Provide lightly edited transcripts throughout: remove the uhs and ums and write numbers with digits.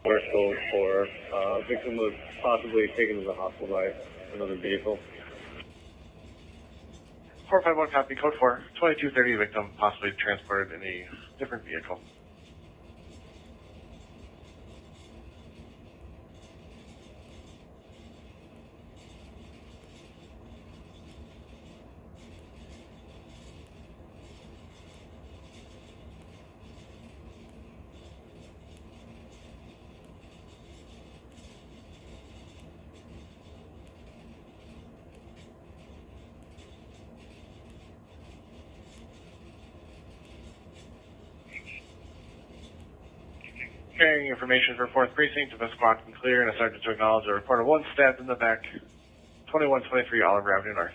First code for victim was possibly taken to the hospital by another vehicle. 451 copy, code 4, 2230 victim possibly transported in a different vehicle. Carrying information for 4th Precinct, if a squad can clear and a sergeant to acknowledge a reporter one stabbed in the back, 2123 Oliver Avenue North.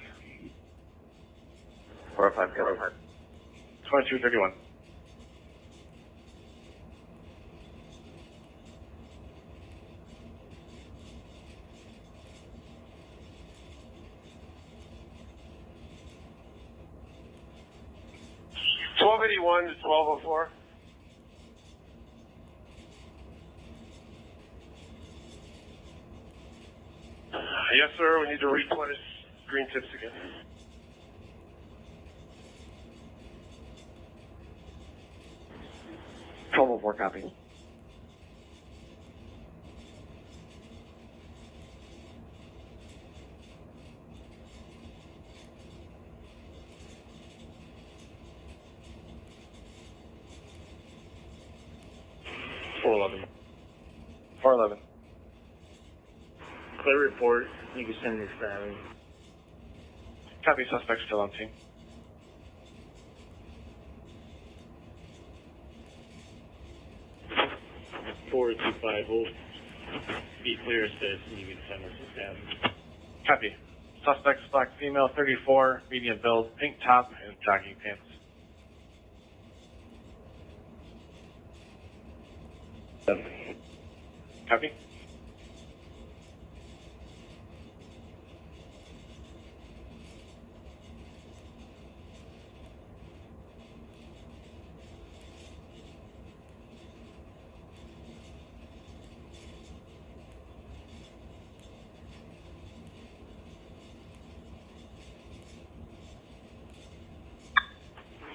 405, 2231. to 1204. Yes, sir. We need to replenish green tips again. Trouble 4 copy. .411. Clear report. You can send this down. Copy, suspect still on scene. Four two five. We'll be clear as this, and you can send us this down. Copy. Suspect's black female, 34, medium build, pink top, and jogging pants. Copy.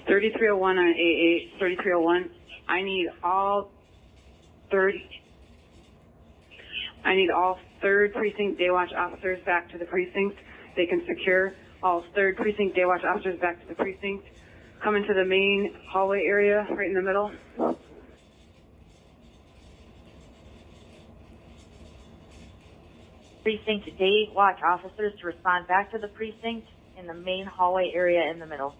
.3301 on AA, 3301. I need all 3rd Precinct Day Watch officers back to the precinct. They can secure all 3rd Precinct Day Watch officers back to the precinct. Come into the main hallway area right in the middle. Precinct Day Watch officers to respond back to the precinct in the main hallway area in the middle.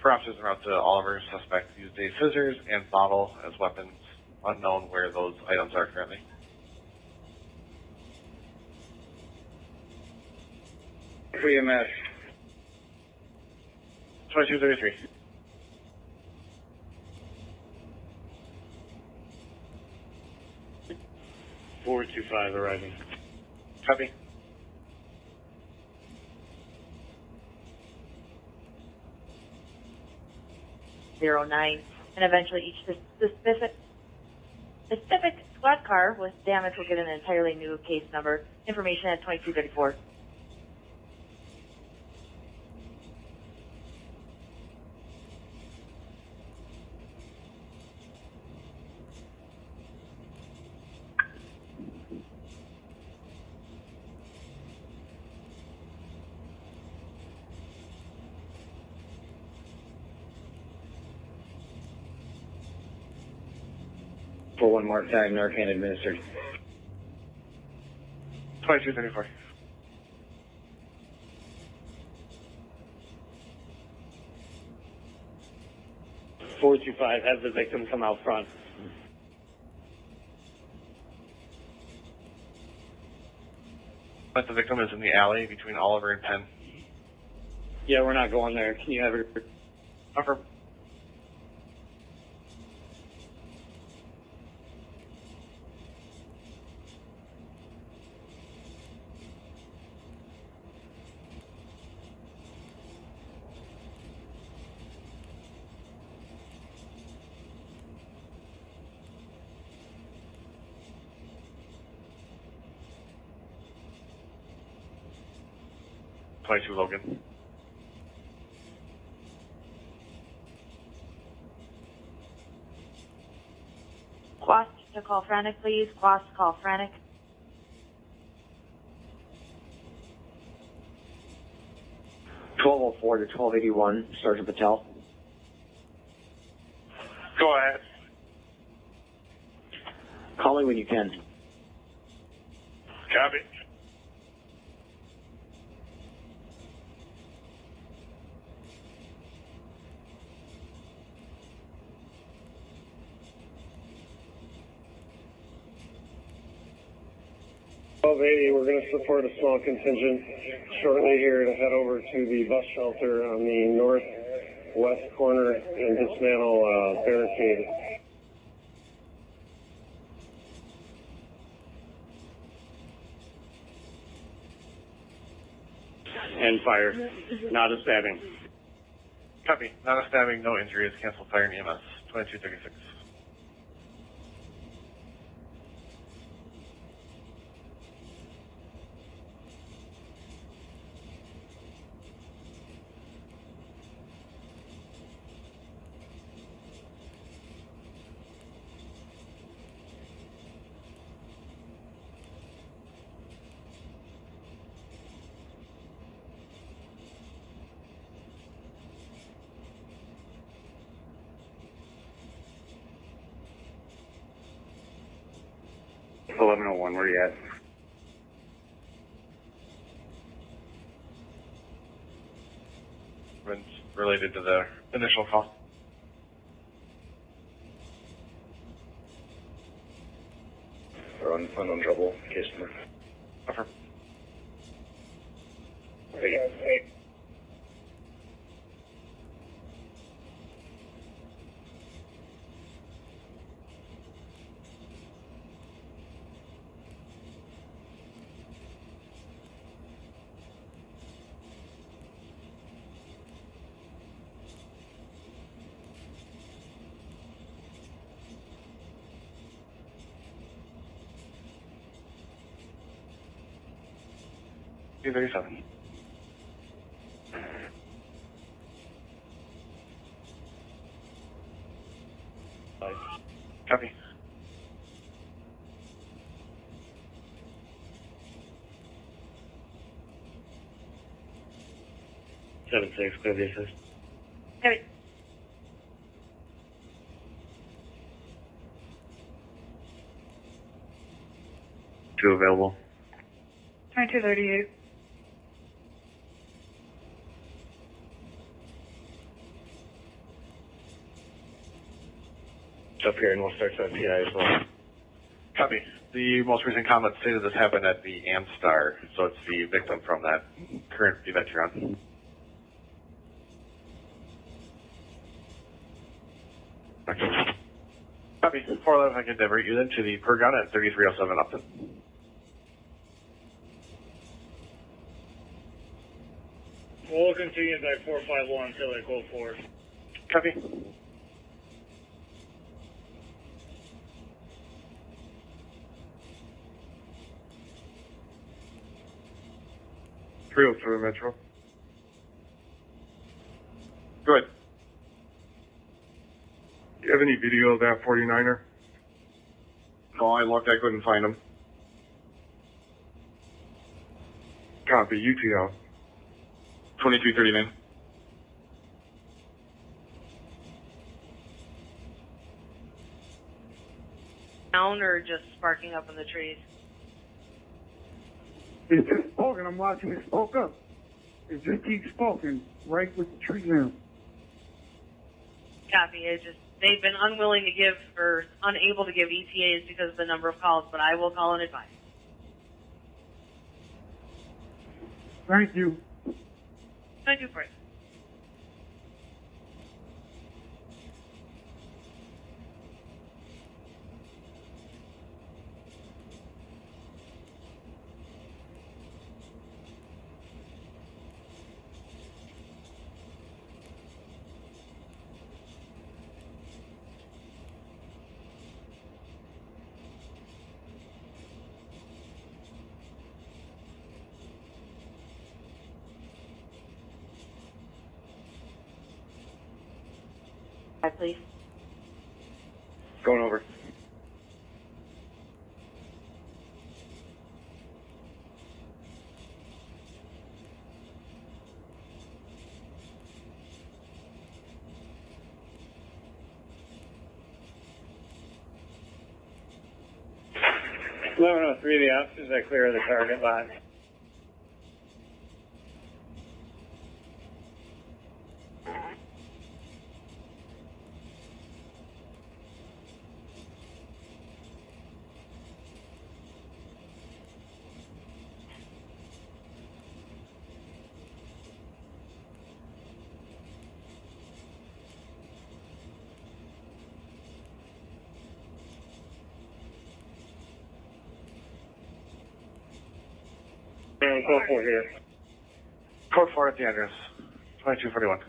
For officers en route to Oliver, suspect used a scissors and bottle as weapons, unknown where those items are currently. For EMS. 2233. Four two five arriving. Copy. .09, and eventually each specific squad car with damage will get an entirely new case number. Information at 2234. For 1 mark time, Narcan administered. 2234. Four two five. Have the victim come out front. But the victim is in the alley between Oliver and Penn. Yeah, we're not going there. Can you have her? Affirm. 22 Logan. Quast to call frantic, please. Quast to call frantic. $1204 to 1281, Sergeant Patel. Go ahead. Call me when you can. Copy. We're going to support a small contingent shortly here to head over to the bus shelter on the northwest corner and dismantle a barricade. And fire. Not a stabbing. Copy. Not a stabbing, no injuries. Cancel fire and EMS. 2236. It's 1101, where are you at? Related to the initial call. We're on trouble, case number. Affirm. Hey. P37. Copy. Seven six, clear the assist. Copy. Two available. 2238. Up here and we'll start that PI as well. Copy. The most recent comment stated this happened at the Amstar, so it's the victim from that current event you're on. Copy. 411, I can divert you then to the per gun at 3307 Upton. We'll continue by 451 until they go forward. Copy. Metro. Go ahead. Do you have any video of that 49er? No, I looked, I couldn't find him. Copy, UTL. 2339. Down or just sparking up in the trees? It just spoken. I'm watching it spoke up. It just keeps spoken right with the tree now. Copy. They've been unwilling to give or unable to give ETAs because of the number of calls, but I will call and advise. Thank you. Thank you for it. Hi, please. Going over. Three of the officers that clear the target lot. Code 4 here. Code 4 at the address. 2241.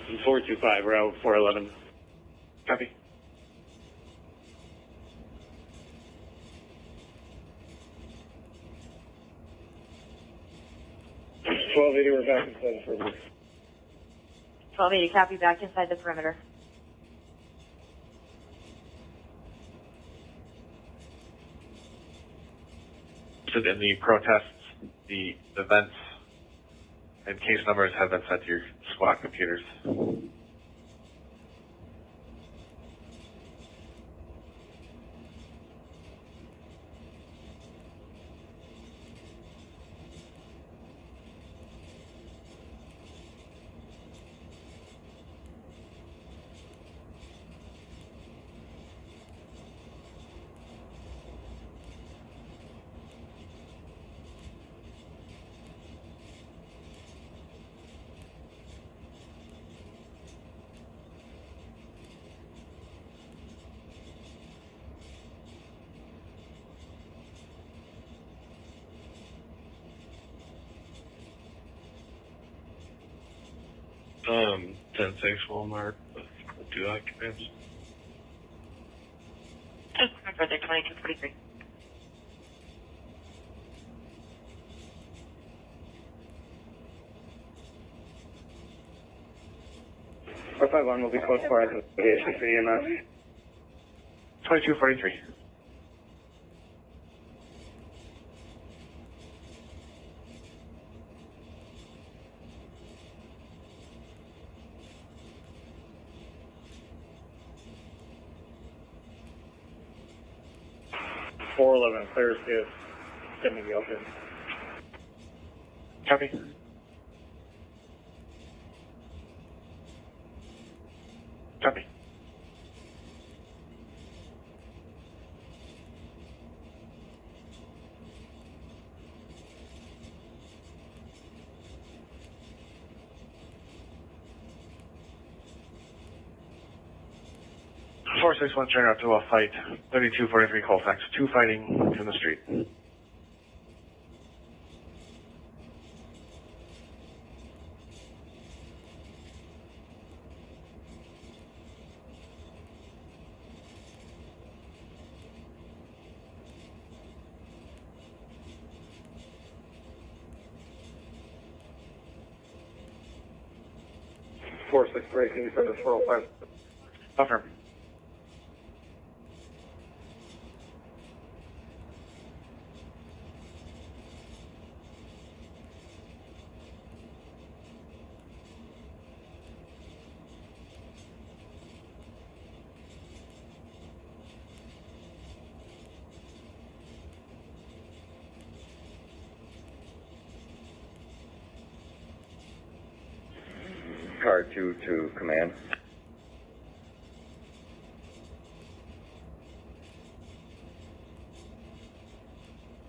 And 425, Route 411. Copy. We're back inside the perimeter. 1280, copy, back inside the perimeter. In the protests, the events and case numbers have been sent to your SWAT computers. — 10-6 Walmart with 2 occupants. Further 2243. R51 will be close for us at EMS. 2243. Clear is going to be open. Copy. Copy. Four 6-1 turn out to a fight. 3243 Colfax. 2 fighting in the street. Four 6 breaking for the 405. Affirm. Car 2 to command.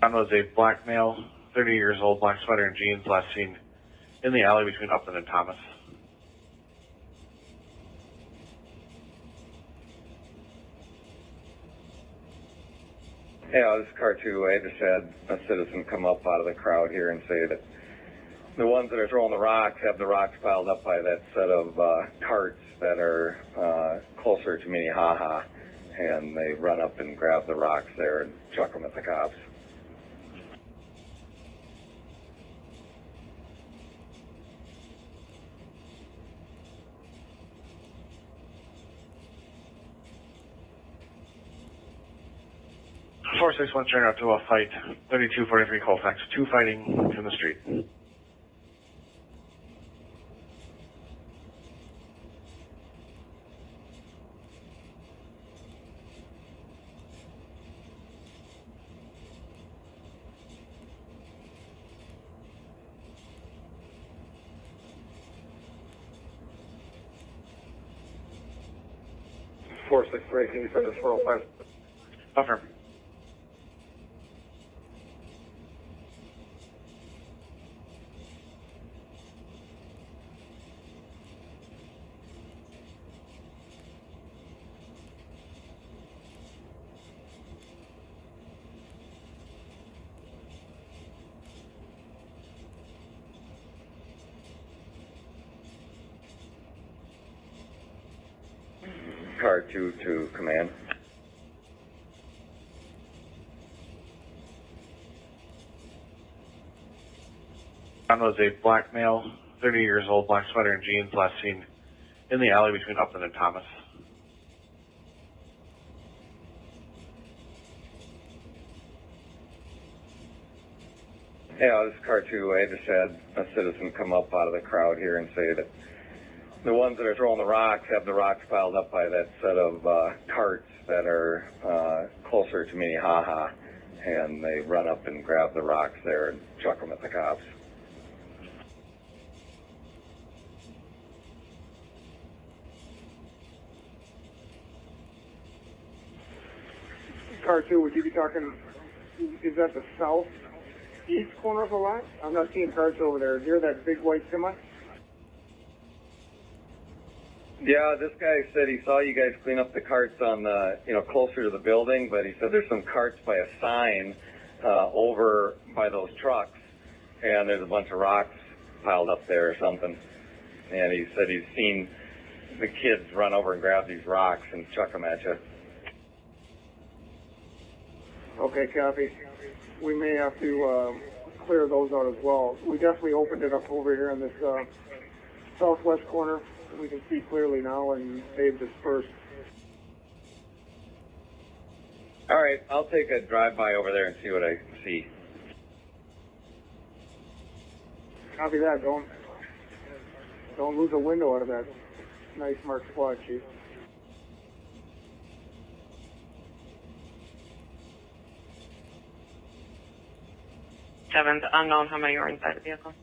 Found was a black male, 30 years old, black sweater and jeans, last seen in the alley between Upland and Thomas. Yeah, this is Car 2. I just had a citizen come up out of the crowd here and say that the ones that are throwing the rocks have the rocks piled up by that set of carts that are closer to Minnehaha, and they run up and grab the rocks there and chuck them at the cops. Four 6-1 turn out to a fight. 3243 Colfax. 2 fighting in the street. Four 6 racing service 405. Affirm. Car 2 to command. Found was a black male, 30 years old, black sweater and jeans, last seen in the alley between Upland and Thomas. Yeah, this is Car 2. I just had a citizen come up out of the crowd here and say that the ones that are throwing the rocks have the rocks piled up by that set of carts that are closer to Minnehaha, and they run up and grab the rocks there and chuck them at the cops. Car 2, would you be talking, is that the southeast corner of the lot? I'm not seeing cars over there. Is there that big white semi? Yeah, this guy said he saw you guys clean up the carts on the, closer to the building, but he said there's some carts by a sign over by those trucks, and there's a bunch of rocks piled up there or something. And he said he's seen the kids run over and grab these rocks and chuck them at you. Okay, copy. We may have to clear those out as well. We definitely opened it up over here in this southwest corner. We can see clearly now, and they've dispersed. All right, I'll take a drive-by over there and see what I see. Copy that. Don't lose a window out of that nice marked squad, Chief. Seventh unknown, how many are inside the vehicle?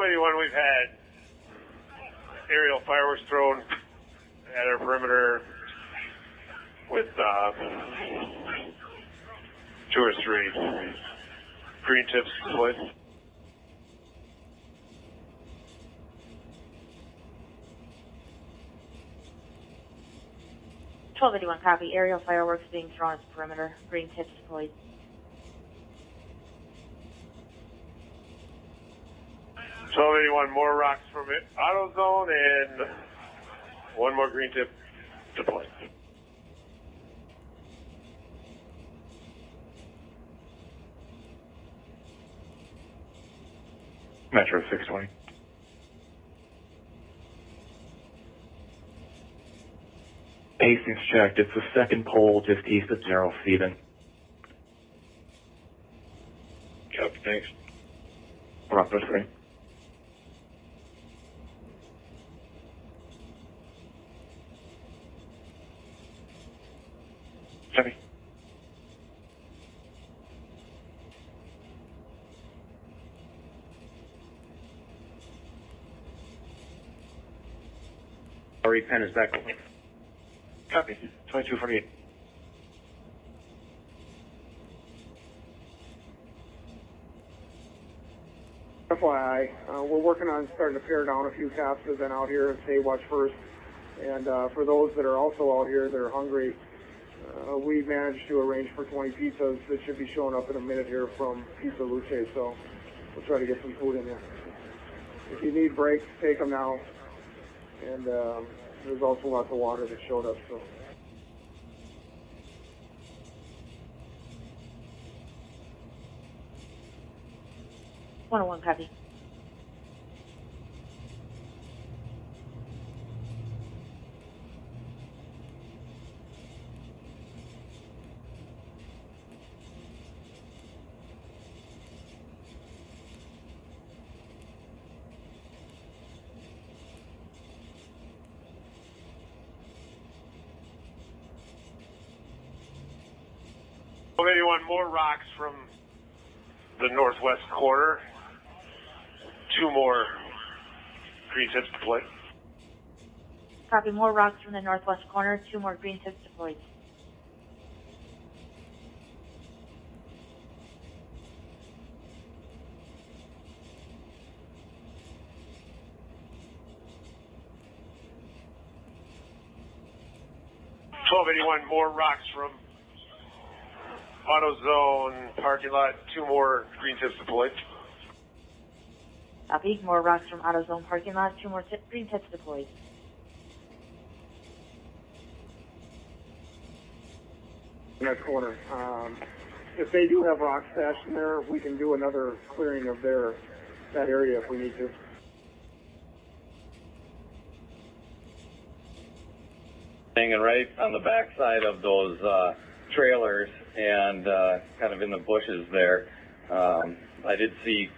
Anyone, we've had aerial fireworks thrown at our perimeter with 2 or 3 green tips deployed. Copy. Aerial fireworks being thrown at the perimeter. Green tips deployed. 1281, more rocks from it. Auto zone and 1 more green tip deployed. Metro 620. Hastings checked. It's the second pole just east of General Stephen. Copy, thanks. We're up to 3. Copy. Already pen is back open. Copy. 2248. FYI, we're working on starting to pare down a few capsids and out here and say watch first. And for those that are also out here that are hungry, we managed to arrange for 20 pizzas that should be showing up in a minute here from Pizza Luce. So we'll try to get some food in there. If you need breaks, take them now. And there's also lots of water that showed up. So. One copy. Maybe one more rocks from the northwest corner. 2 more green tips deployed. Copy. More rocks from the northwest corner. 2 more green tips deployed. More rocks from AutoZone parking lot. 2 more green tips deployed. Copy. More rocks from AutoZone parking lot. 2 more green tips deployed. In that corner. If they do have rock stashed in there, we can do another clearing of that area if we need to. Hanging right on the backside of those trailers and kind of in the bushes there. I did see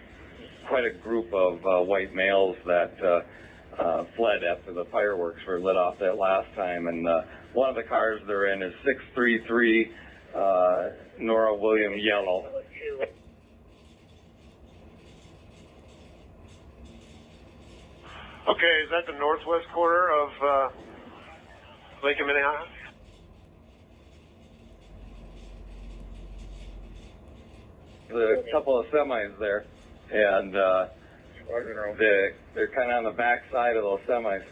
quite a group of white males that fled after the fireworks were lit off that last time. And one of the cars they're in is 633 Nora William Yellow. Okay, is that the northwest corner of Lake and Minnehaha? There's a couple of semis there, and they're kind of on the back side of those semis.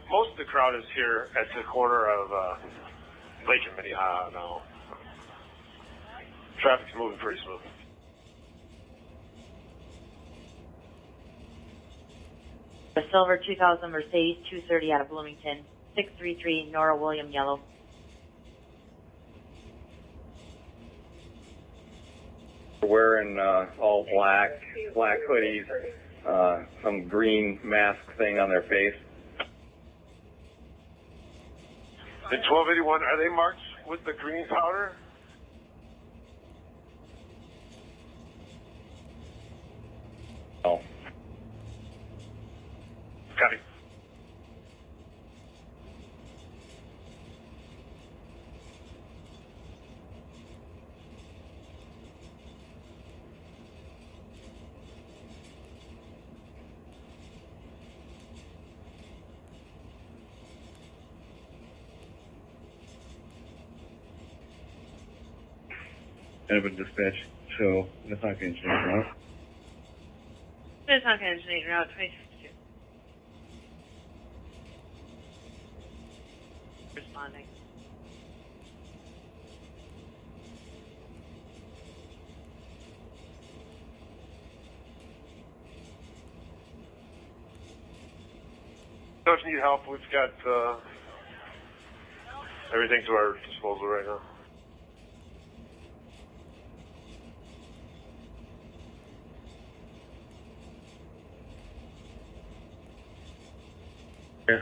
Most of the crowd is here at the corner of Lake and Minnehaha now. Traffic's moving pretty smooth. The silver 2000 Mercedes 230 out of Bloomington. 633 Nora William Yellow. Wearing all black hoodies, some green mask thing on their face. In 1281, are they marked with the green powder? No. Copy. Hennepin dispatch, so that's not going to change, right? It's not going to change route 2052. Responding. Don't you need help? We've got everything to our disposal right now. Yeah.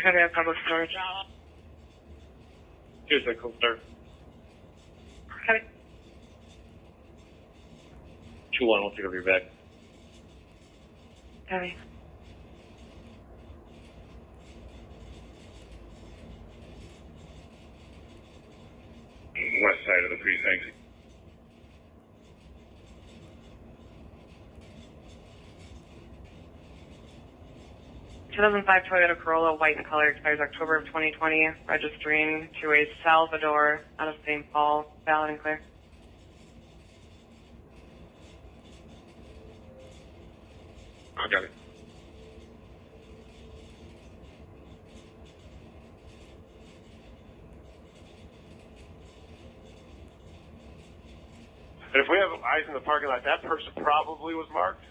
Copy, I have public storage. Tuesday, cool start. Copy. 2-1, we'll pick up your bag. Copy. West side of the precinct. Two 2005 Toyota Corolla, white color, expires October of 2020, registering to a Salvador out of St. Paul, valid and clear. I got it. And if we have eyes in the parking lot, that person probably was marked.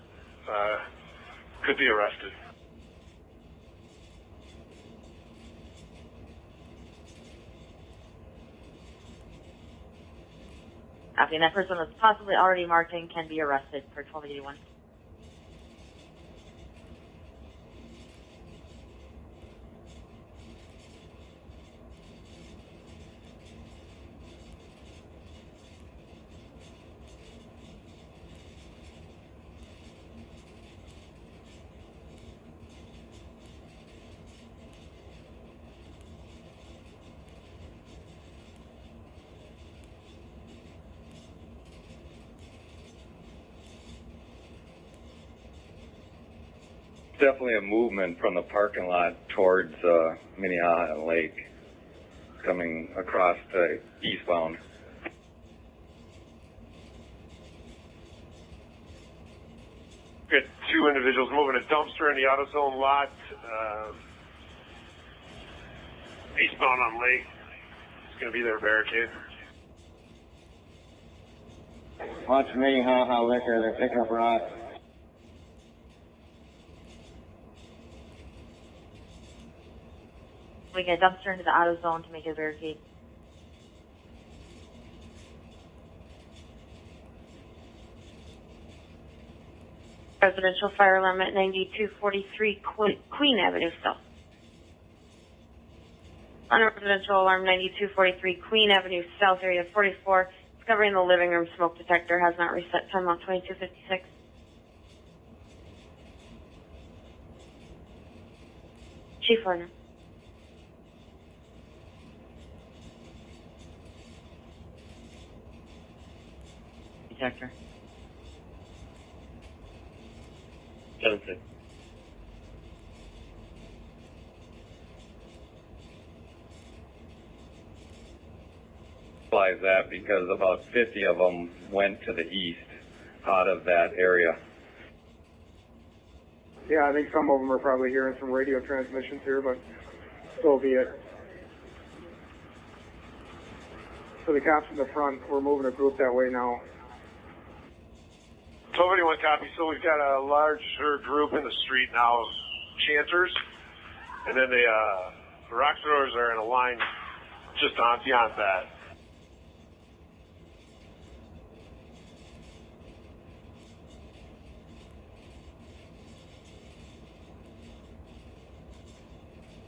Could be arrested. Copy, and that person was possibly already marked and can be arrested for 1281. Definitely a movement from the parking lot towards Minnehaha Lake, coming across to eastbound. We got two individuals moving a dumpster in the AutoZone lot, eastbound on Lake. It's going to be their barricade. Watch Minnehaha Liquor, they're picking up rocks. We get a dumpster into the auto zone to make a barricade. Residential fire alarm at 9243 Queen Avenue South. On a residential alarm 9243 Queen Avenue South, area 44. Discovering the living room smoke detector has not reset. Time out 2256. Chief Warner. Detector. 7-6. Realize that because about 50 of them went to the east out of that area. Yeah, I think some of them are probably hearing some radio transmissions here, but so be it. So the cops in the front, we're moving a group that way now. 1281 copy. So we've got a larger group in the street now of chanters, and then the rock throwers are in a line just on beyond that.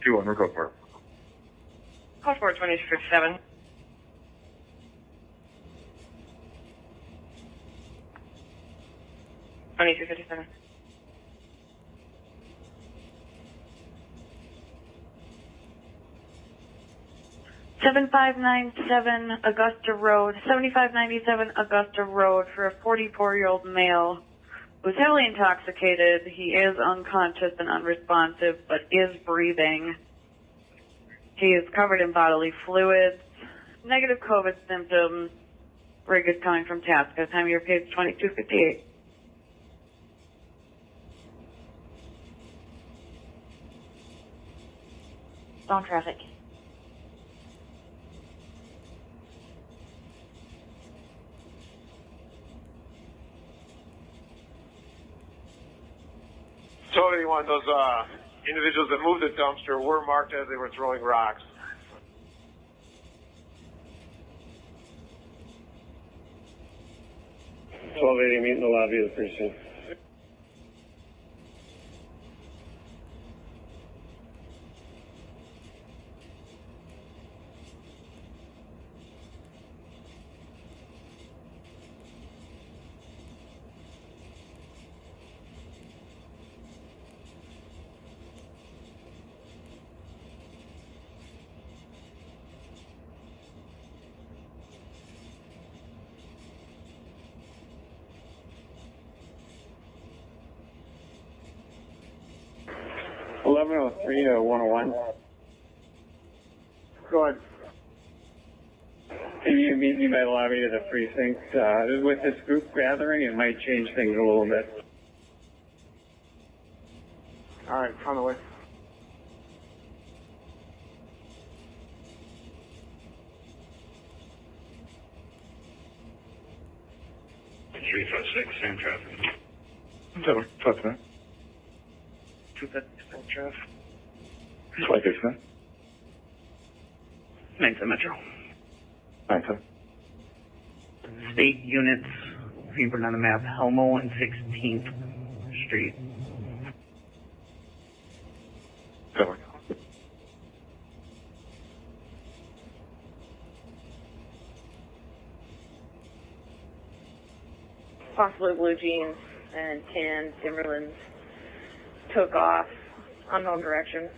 We'll go for it. Code 42257. $22.57. $7597 Augusta Road, 7597 Augusta Road for a 44-year-old male who's heavily intoxicated. He is unconscious and unresponsive, but is breathing. He is covered in bodily fluids. Negative COVID symptoms. Rig is coming from Tasca. Time of your case 2258. Zone traffic. So anyone, those individuals that moved the dumpster were marked as they were throwing rocks. $1280, meet in the lobby of the precinct. 1103 to 101. Go ahead. Can you meet me by the lobby to the precinct? With this group gathering, it might change things a little bit. All right, on the way. Three five six, same traffic. So, what's that? 256 Jeff. 256. 9-10 Metro. 9-10. State units, being put on the map, Helmo and 16th Street. Go. Possibly blue jeans and tan Timberlands took off, unknown direction.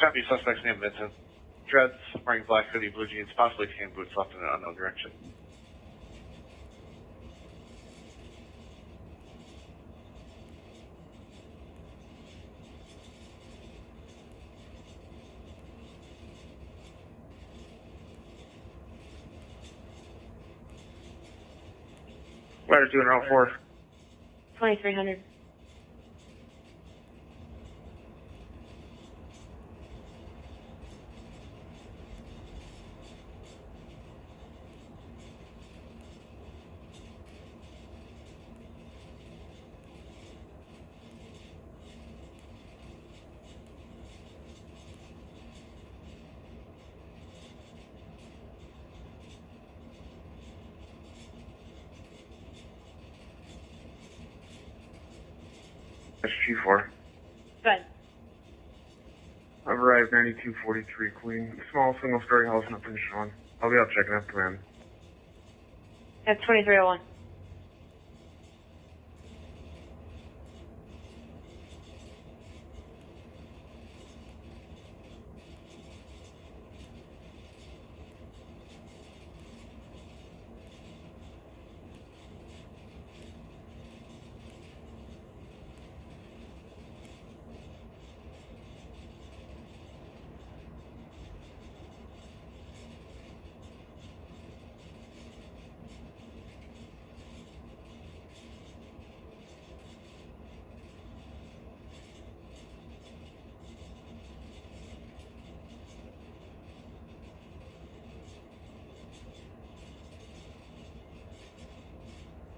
Copy, suspect's name Vincent. Dreads, wearing black hoodie, blue jeans, possibly tan boots, left in an unknown direction. Ladder 2 and route 4. 2300. That's G4. Good. I've arrived 9243 Queen. Small single-story house, nothing shown. I'll be up checking up command. That's 2301.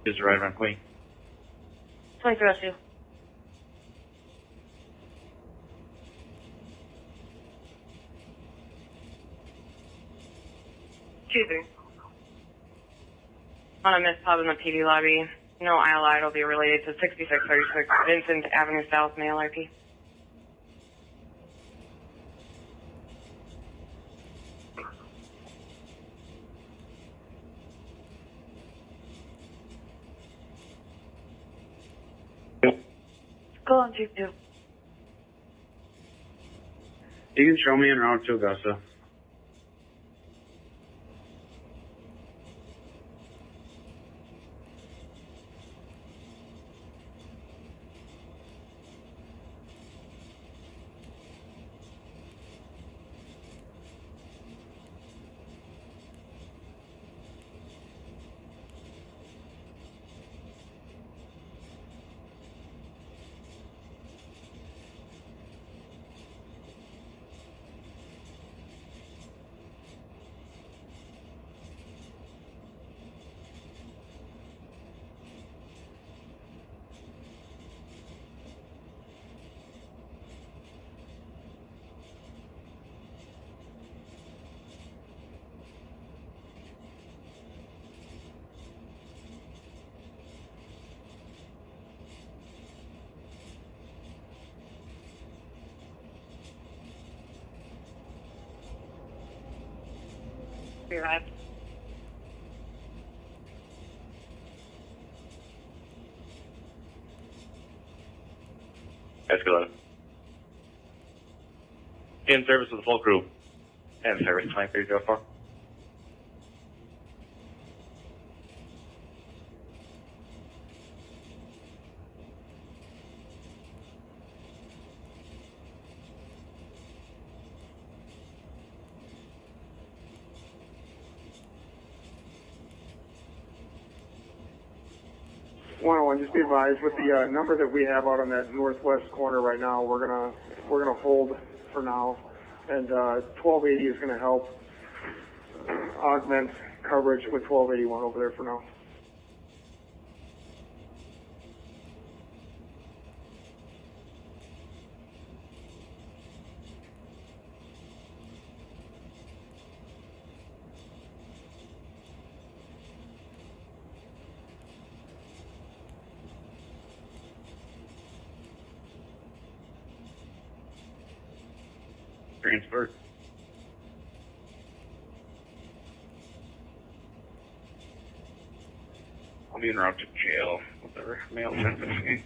Just arrived on Queen. 2302. On a missed pub in the PD lobby. No ILI will be related to 6636 Vincent Avenue South, male RP. Go on, Chief 2. You can show me en route to Augusta. We arrived. Escalade. In service with the full crew. And service 2304. 101, just be advised with the number that we have out on that northwest corner right now, we're gonna hold for now, and 1280 is gonna help augment coverage with 1281 over there for now. Transfer. I'll be en route to jail with their male 1050.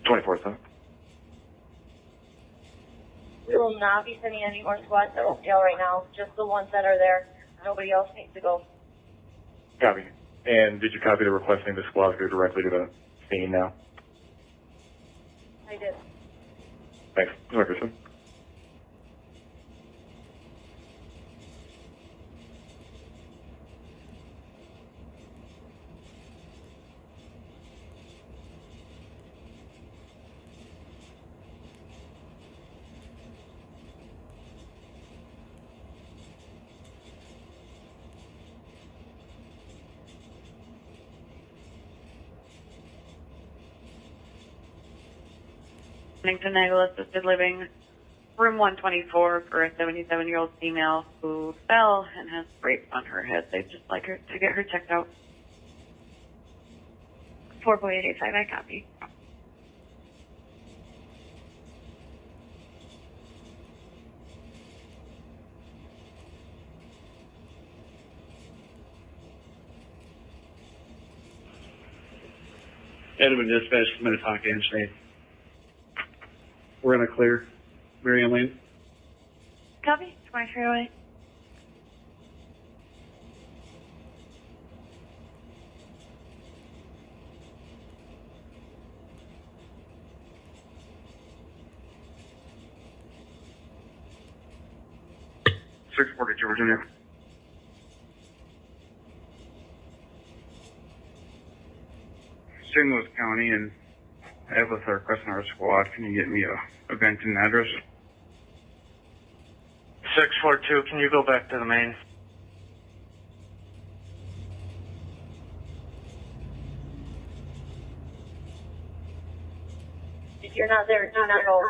2305. We will not be sending any more squads to jail right now. Just the ones that are there. Nobody else needs to go. Copy. And did you copy the requesting the squads go directly to the scene now? I did. Thanks. Microphone. To Nagel Assisted Living, room 124 for a 77-year-old female who fell and has scrapes on her head. They'd just like her to get her checked out. 4.885, I copy. Hennepin dispatch, Minnetonka Interstate. We're in a clear. Marion Lane. Copy, 2308. Georgia. St. Louis County, and I have with our request on our squad. Can you get me a Benton address? 642, can you go back to the main? If you're not there, do not go.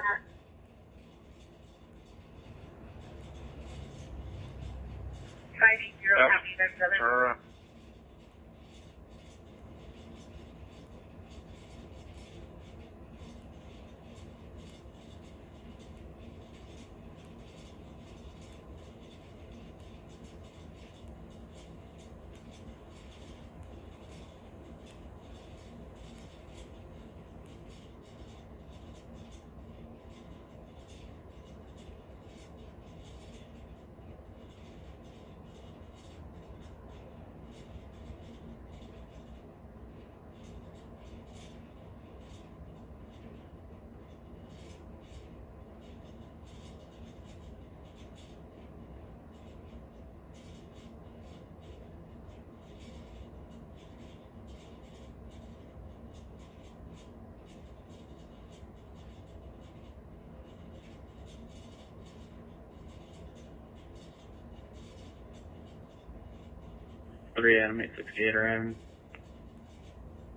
3, Adam 868 arriving.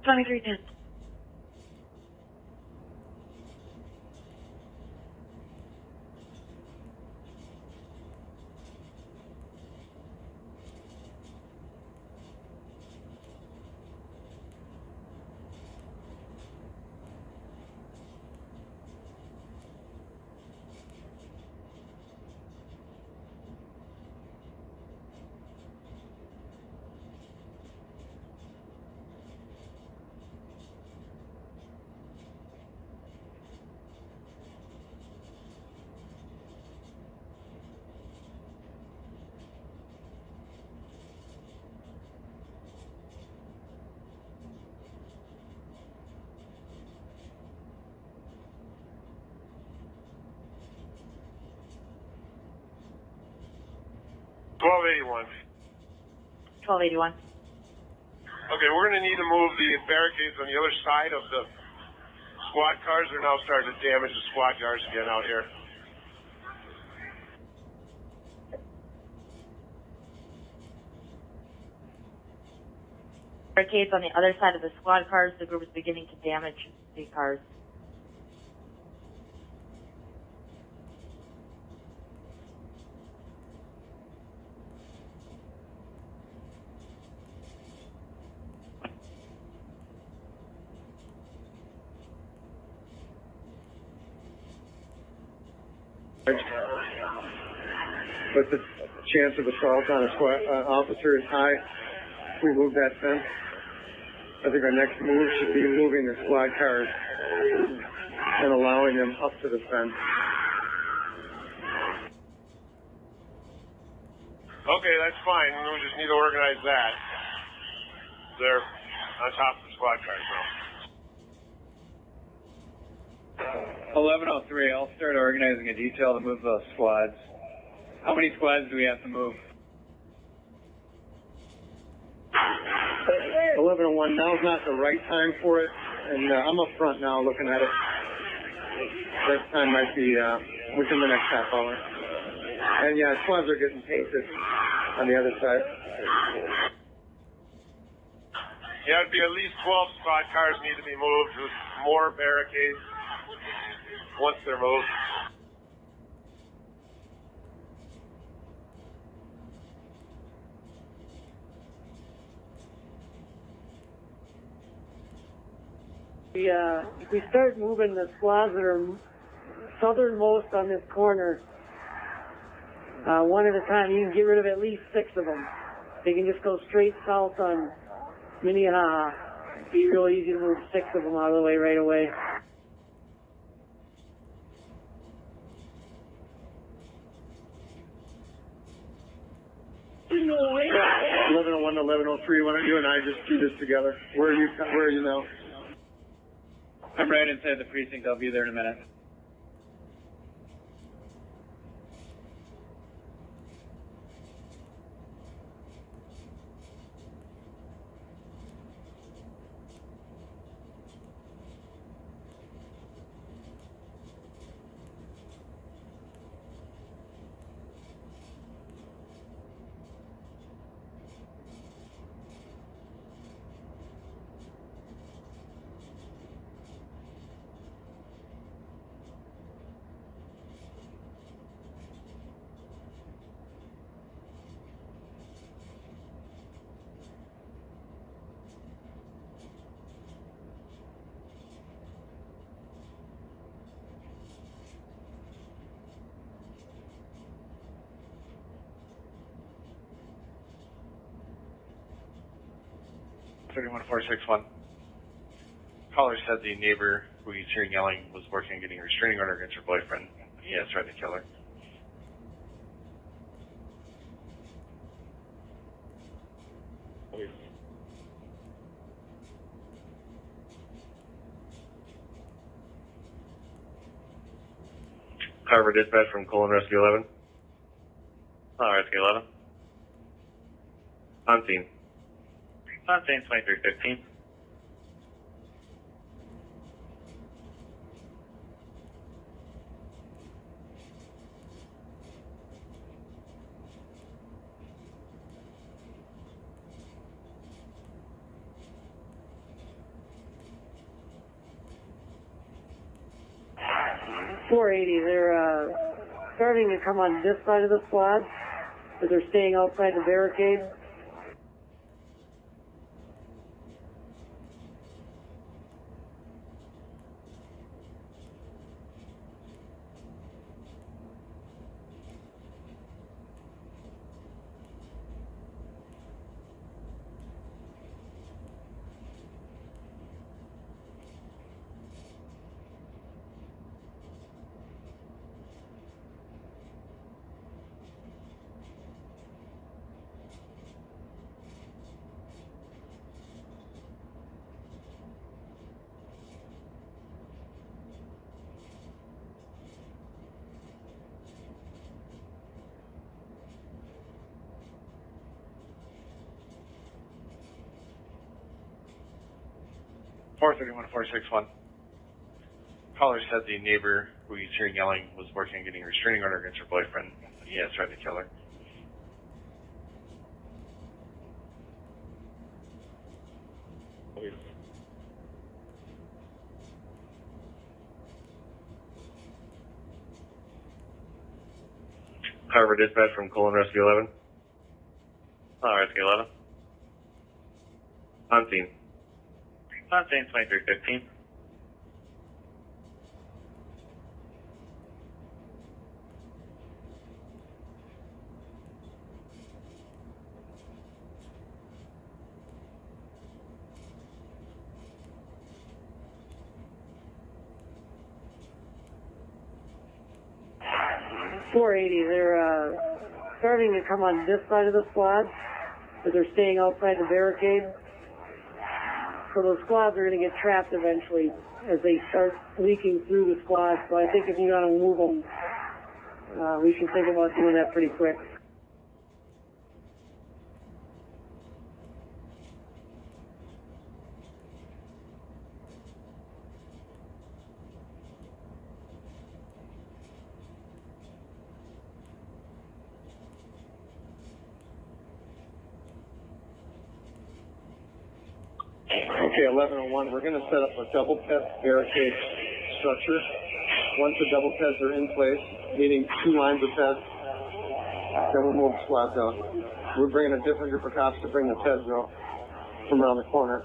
2310. $1281. 1281. Okay, we're going to need to move the barricades on the other side of the squad cars. They're now starting to damage the squad cars again out here. Barricades on the other side of the squad cars. The group is beginning to damage the cars. But the chance of assault on a squad officer is high. We move that fence. I think our next move should be moving the squad cars and allowing them up to the fence. Okay, that's fine. We just need to organize that. They're on top of the squad cars now. 1103, I'll start organizing a detail to move those squads. How many squads do we have to move? 1101, now's not the right time for it, and I'm up front now looking at it. That time might be within the next half hour. And yeah, squads are getting painted on the other side. Yeah, it'd be at least 12 squad cars need to be moved with more barricades once they're moved. If we start moving the squads that are southernmost on this corner, one at a time, you can get rid of at least 6 of them. They can just go straight south on Minnehaha. It'd be real easy to move 6 of them out of the way right away. Yeah, 1101 to 1103, why don't you and I just do this together? Where are you now? I'm right inside the precinct. I'll be there in a minute. Caller said the neighbor who he's hearing yelling was working on getting a restraining order against her boyfriend. He has tried to kill her. Carver dispatch from Colon Rescue 11. Rescue 11. On scene. On scene 2315. 480, they're starting to come on this side of the squad, but they're staying outside the barricade. Four 461. Caller said the neighbor who he's hearing yelling was working on getting a restraining order against her boyfriend. He has tried to kill her. Carver dispatch from Colon Rescue 11. Rescue 11. On scene. On scene 2315. They're starting to come on this side of the squad, but they're staying outside the barricade. So those squads are going to get trapped eventually as they start leaking through the squad. So I think if you're going to move them, we should think about doing that pretty quick. Okay, 1101, we're going to set up a double test barricade structure. Once the double tests are in place, meaning 2 lines of tests, then we'll move squads out. We're bringing a different group of cops to bring the tests out from around the corner.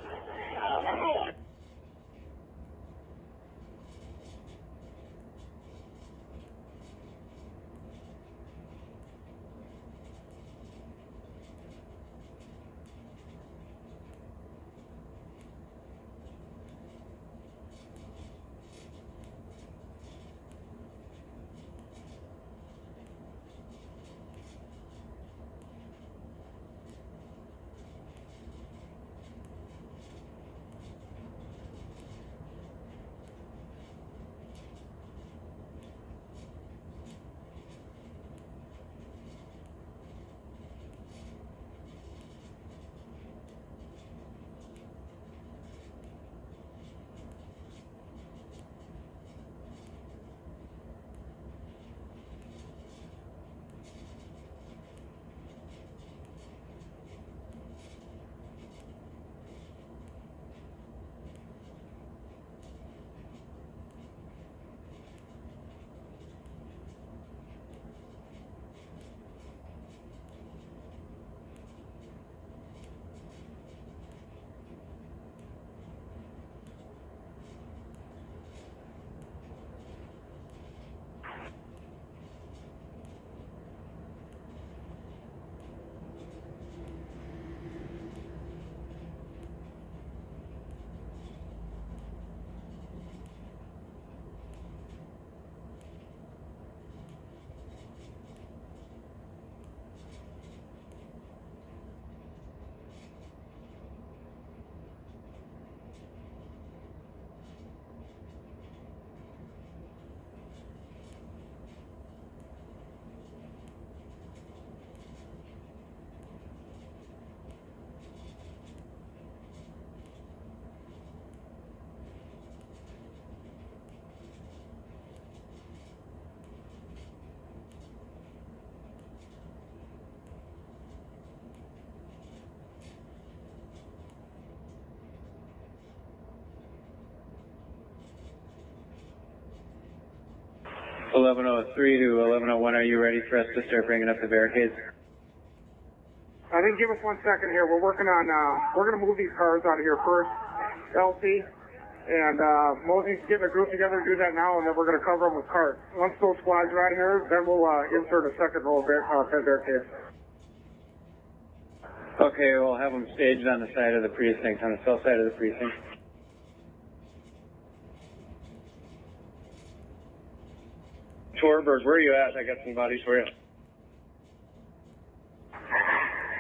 1103 to 1101, are you ready for us to start bringing up the barricades? I think give us 1 second here. We're working on, we're going to move these cars out of here first, LC. And Mosey's getting a group together to do that now, and then we're going to cover them with carts. Once those squads are out of here, then we'll insert a second row of barricades. Okay, we'll have them staged on the side of the precinct, on the south side of the precinct. Torbers, where are you at? I got some bodies for you.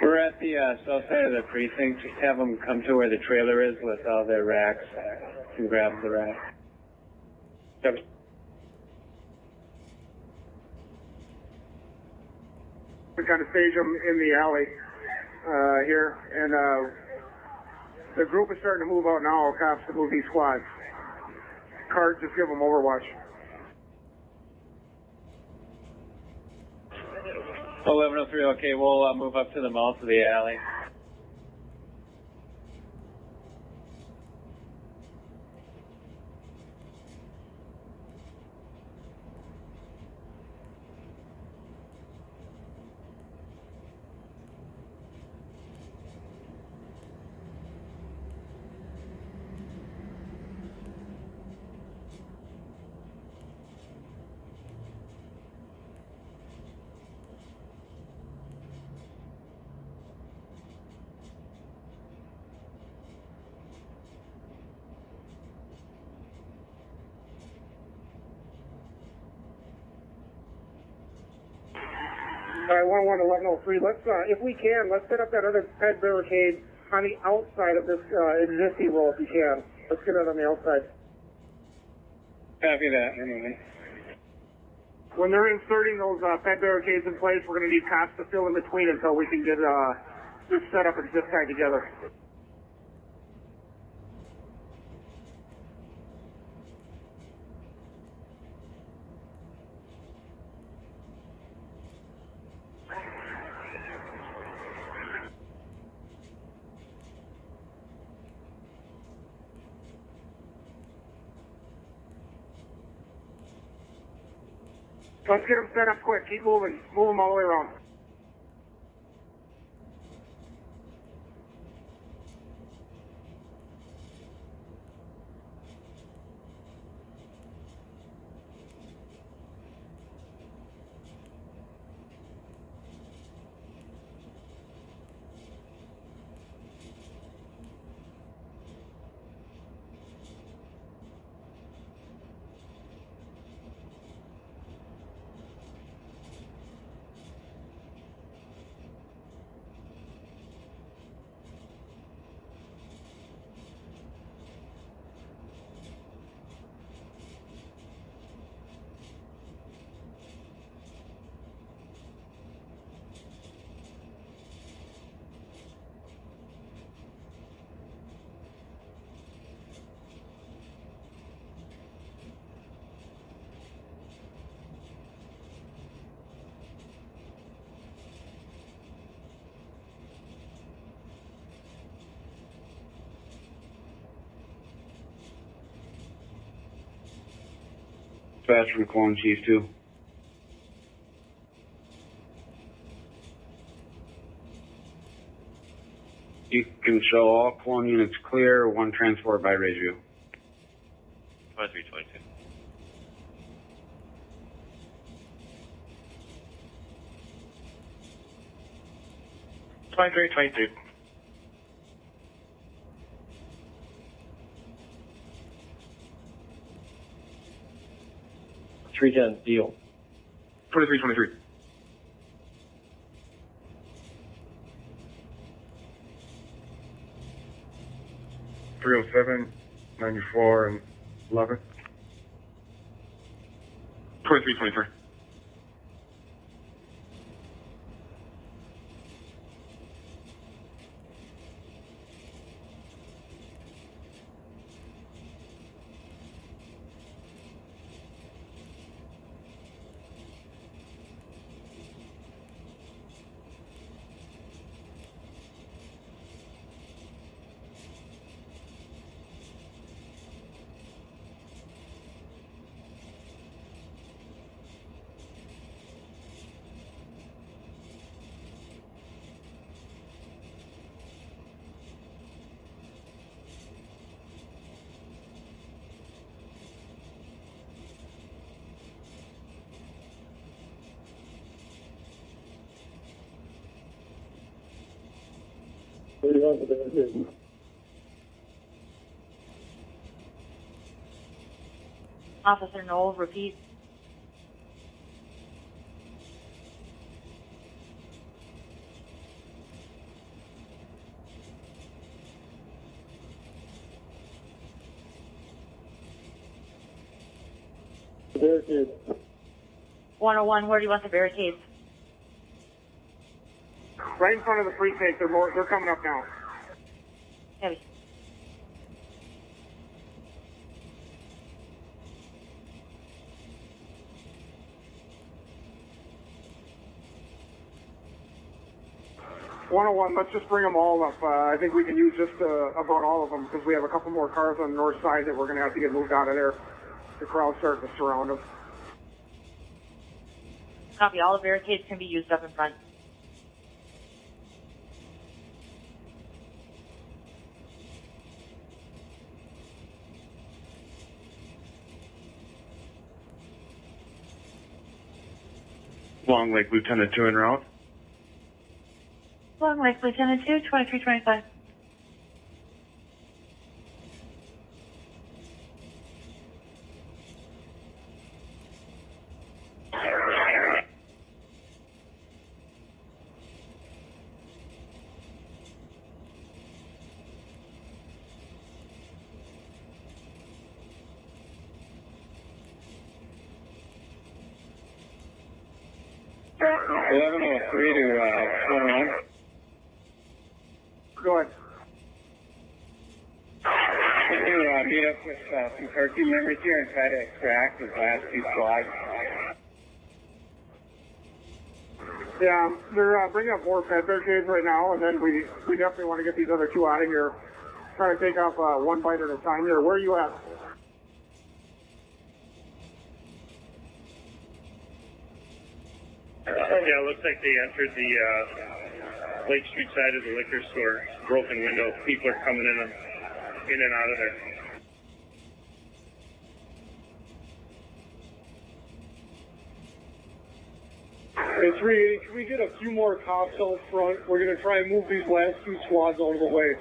We're at the south side of the precinct. Just have them come to where the trailer is with all their racks and grab the rack. Yep. We kind of stage them in the alley here, and the group is starting to move out now. Cops to move these squads. Cart, just give them overwatch. 1103, okay, we'll move up to the mouth of the alley. All right, 1103. Let's, if we can, let's set up that other ped barricade on the outside of this existing row if we can. Let's get it on the outside. Copy that. When they're inserting those ped barricades in place, we're going to need cops to fill in between until we can get this set up and zip tied together. Let's get them set up quick. Keep moving. Move them all the way around. Dispatch from Clone Chief 2. You can show all clone units clear, one transport by radio. 2322. '2322. Deal. 2323. .307, 94, and 11. 2323. 481 for barricade. Officer Knoll, repeat. Barricade. 101, where do you want the barricades? Right in front of the precinct. They're coming up now. Heavy. .101, let's just bring them all up. I think we can use just about all of them because we have a couple more cars on the north side that we're going to have to get moved out of there. The crowd's starting to surround them. Copy, all the barricades can be used up in front. Long Lake Lieutenant 2 en route. Long Lake Lieutenant 2, 2325. Three to 101. Go ahead. Can you meet up with some car team members here and try to extract the last two squads? Yeah, they're bringing up more ped barricades right now, and then we definitely want to get these other two out of here. Trying to take off one bite at a time here. Where are you at? Yeah, it looks like they entered the Lake Street side of the liquor store. Broken window. People are coming in and out of there. Hey, 380, can we get a few more cops out front? We're going to try and move these last two squads out of the way.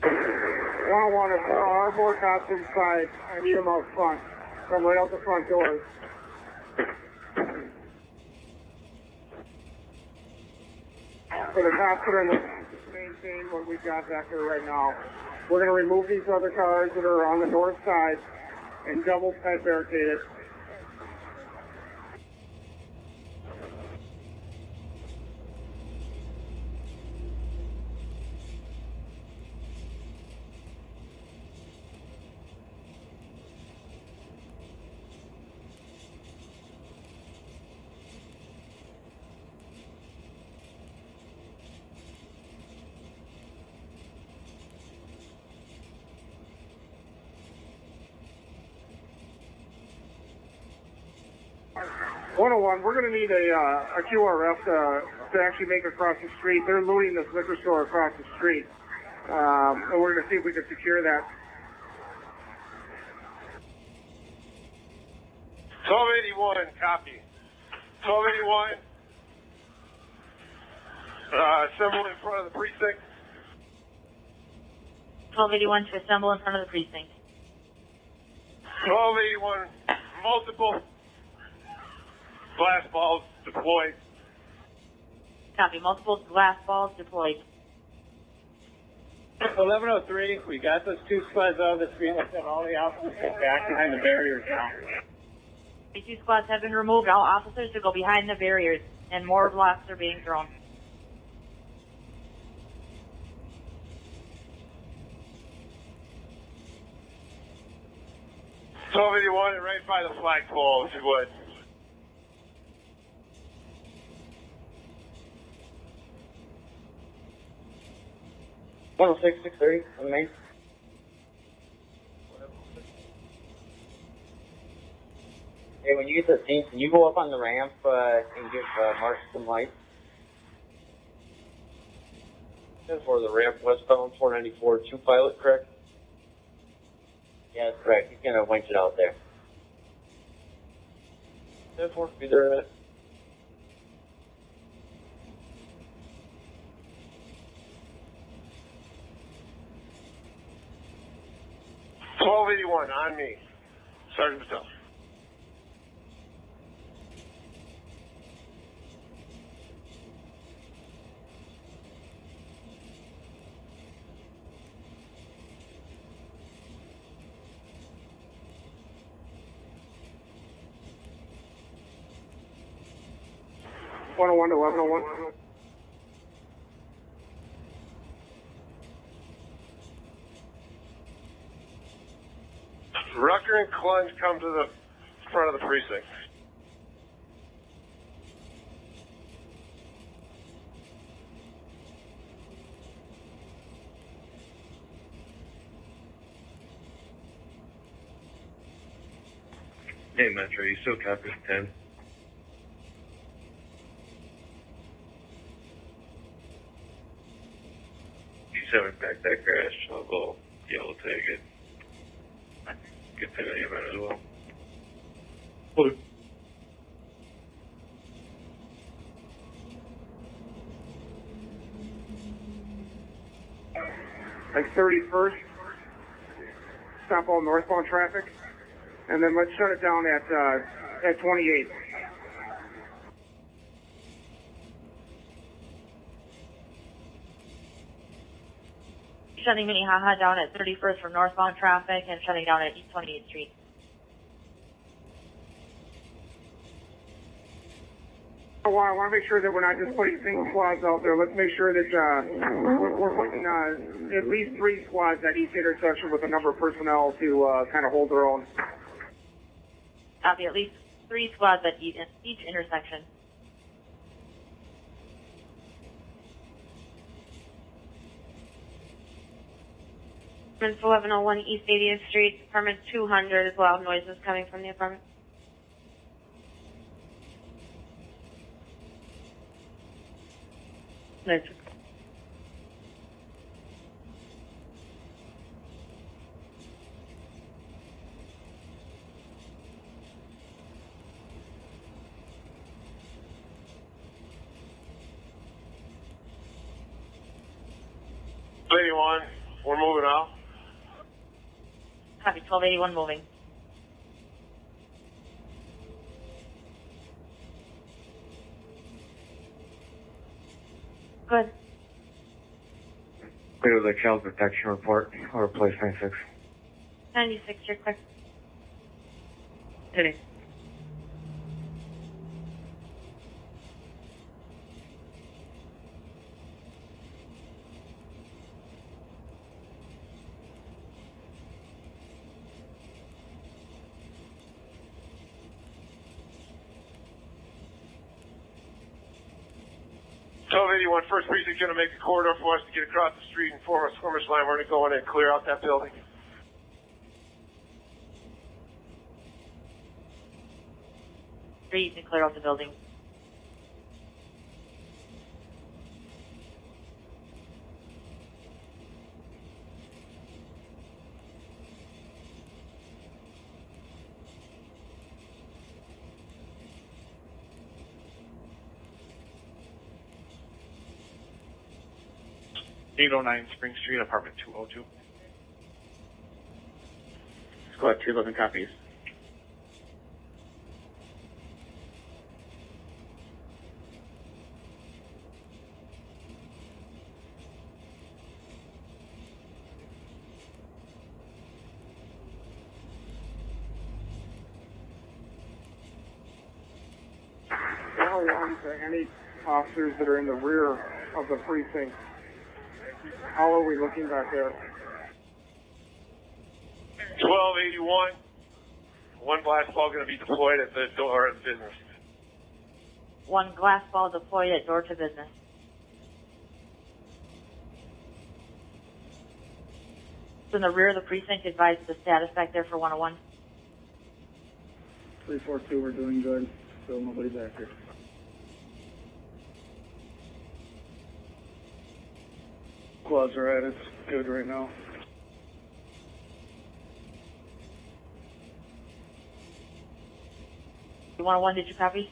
101, if there are more cops inside, I need them out front. Come right out the front doors. For the cops that are in the maintain what we've got back there right now. We're going to remove these other cars that are on the north side and double ped barricade it. .101, we're going to need a QRF to actually make it across the street. They're looting this liquor store across the street. And we're going to see if we can secure that. 1281, copy. 1281, assemble in front of the precinct. 1281 to assemble in front of the precinct. 1281, multiple glass balls deployed. Copy, multiple glass balls deployed. 1103, we got those two squads out of the street. Let's have all the officers get back behind the barriers now. The two squads have been removed. All officers to go behind the barriers, and more blocks are being thrown. .1281, right by the flagpole, if you would. One 630 on the main. Hey, when you get to the scene, can you go up on the ramp and give Mark some light? For the ramp westbound 494, 2 pilot, correct? Yeah, that's correct. He's gonna winch it out there. 10-4, be there in a minute. 1281 on me. Sergeant Patel. One oh one to 1101. Rucker and Clunge come to the front of the precinct. Hey, Metro, you still copy 10? You sent me back that crash. I'll go yellow tag it. Get that in as well. Blue. Like 31st. Stop all northbound traffic. And then let's shut it down at 28. Shutting Minnehaha down at 31st for northbound traffic and shutting down at East 28th Street. I want to make sure that we're not just putting single squads out there. Let's make sure that we're putting at least 3 squads at each intersection with a number of personnel to kind of hold their own. Copy, at least 3 squads at each intersection. Apartment 1101 East 80th Street, apartment 200 is loud noises coming from the apartment. Nice. We're moving out. Copy, 1281 moving. Good. Clear the child protection report or place 96. 96, you're clear. Hitting. First precinct going to make a corridor for us to get across the street and form a skirmish line. We're going to go in and clear out that building. Street and clear out the building. .809 Spring Street, apartment 202. Squad 211 copies. Any officers that are in the rear of the precinct, how are we looking back there? 1281. One blast ball going to be deployed at the door of the business. 1 glass ball deployed at door to business. In the rear of the precinct, advise the status back there for 101. 342, we're doing good. Still nobody back here. Squads are at it. Good right now. You 101, did you copy?